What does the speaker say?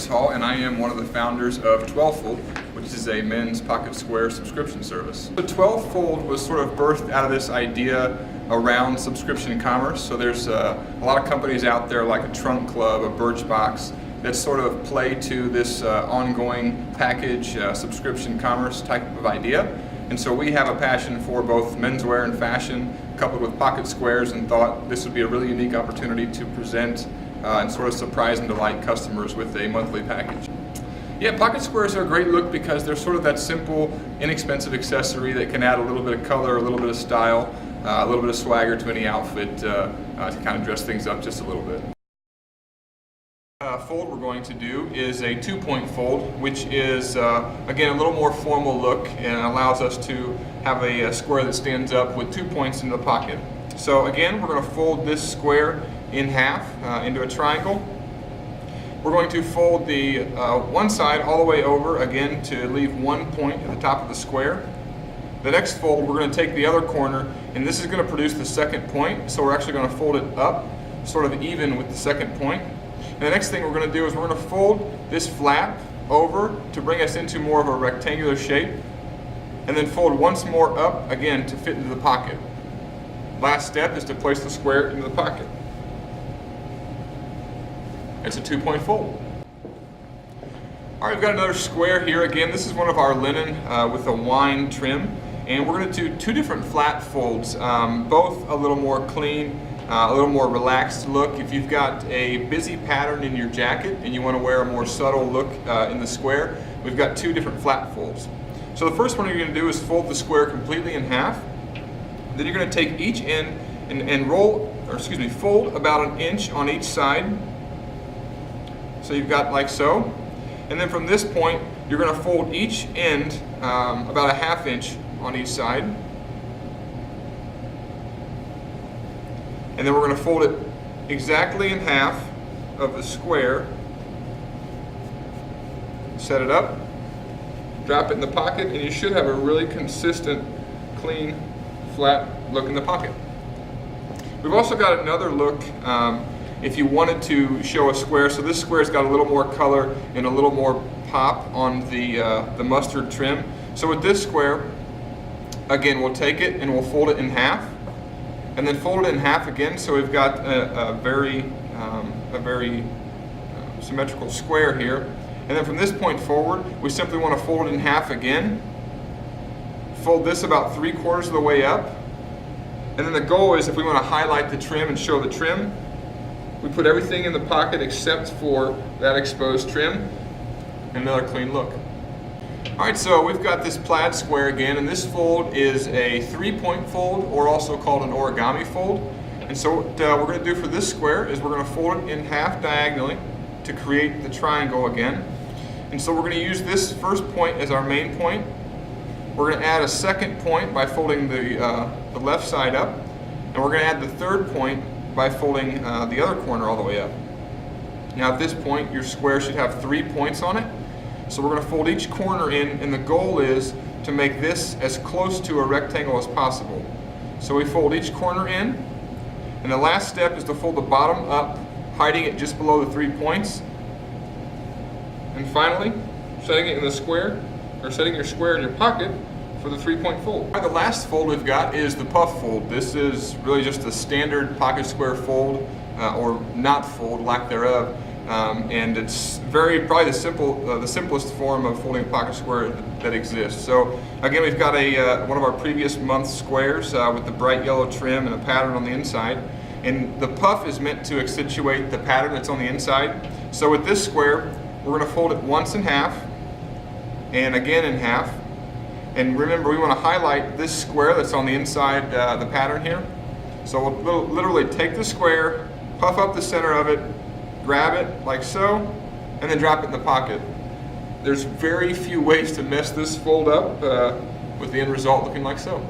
Hall, and I am one of the founders of 12fold, which is a men's pocket square subscription service. The 12fold was sort of birthed out of this idea around subscription commerce. So there's a lot of companies out there like a Trunk Club, a Birchbox, that sort of play to this ongoing package subscription commerce type of idea. And so we have a passion for both menswear and fashion coupled with pocket squares, and thought this would be a really unique opportunity to present and sort of surprise and delight customers with a monthly package. Yeah, pocket squares are a great look because they're sort of that simple, inexpensive accessory that can add a little bit of color, a little bit of style, a little bit of swagger to any outfit to kind of dress things up just a little bit. Fold we're going to do is a 2-point fold, which is again a little more formal look and allows us to have a square that stands up with 2 points in the pocket. So again, we're going to fold this square in half into a triangle. We're going to fold the one side all the way over again to leave 1 point at the top of the square. The next fold, we're going to take the other corner, and this is going to produce the second point, so we're actually going to fold it up sort of even with the second point. And the next thing we're going to do is we're going to fold this flap over to bring us into more of a rectangular shape, and then fold once more up again to fit into the pocket. Last step is to place the square into the pocket. It's a 2-point fold. All right, we've got another square here. Again, this is one of our linen with a wine trim, and we're going to do 2 different flat folds, both a little more clean, a little more relaxed look. If you've got a busy pattern in your jacket and you want to wear a more subtle look in the square, we've got 2 different flat folds. So the first one you're going to do is fold the square completely in half. Then you're going to take each end and fold about 1 inch on each side. So you've got like so. And then from this point, you're going to fold each end about 1/2 inch on each side. And then we're going to fold it exactly in half of the square. Set it up, drop it in the pocket, and you should have a really consistent, clean, flat look in the pocket. We've also got another look if you wanted to show a square. So this square's got a little more color and a little more pop on the mustard trim. So with this square, again, we'll take it and we'll fold it in half, and then fold it in half again. So we've got a very symmetrical square here. And then from this point forward, we simply want to fold it in half again. Fold this about 3/4 of the way up. And then the goal is, if we want to highlight the trim and show the trim, we put everything in the pocket except for that exposed trim, and another clean look. All right, so we've got this plaid square again, and this fold is a 3-point fold, or also called an origami fold. And so what we're going to do for this square is we're going to fold it in half diagonally to create the triangle again. And so we're going to use this first point as our main point. We're going to add a second point by folding the left side up, and we're going to add the third point by folding the other corner all the way up. Now at this point, your square should have 3 points on it. So we're going to fold each corner in, and the goal is to make this as close to a rectangle as possible. So we fold each corner in, and the last step is to fold the bottom up, hiding it just below the 3 points. And finally, setting it in the square, or setting your square in your pocket for the 3-point fold. The last fold we've got is the puff fold. This is really just a standard pocket square fold, or not fold, lack thereof. And it's probably the simplest form of folding a pocket square that exists. So again, we've got one of our previous month squares with the bright yellow trim and a pattern on the inside. And the puff is meant to accentuate the pattern that's on the inside. So with this square, we're going to fold it once in half, and again in half. And remember, we want to highlight this square that's on the inside the pattern here. So we'll literally take the square, puff up the center of it, grab it like so, and then drop it in the pocket. There's very few ways to mess this fold up with the end result looking like so.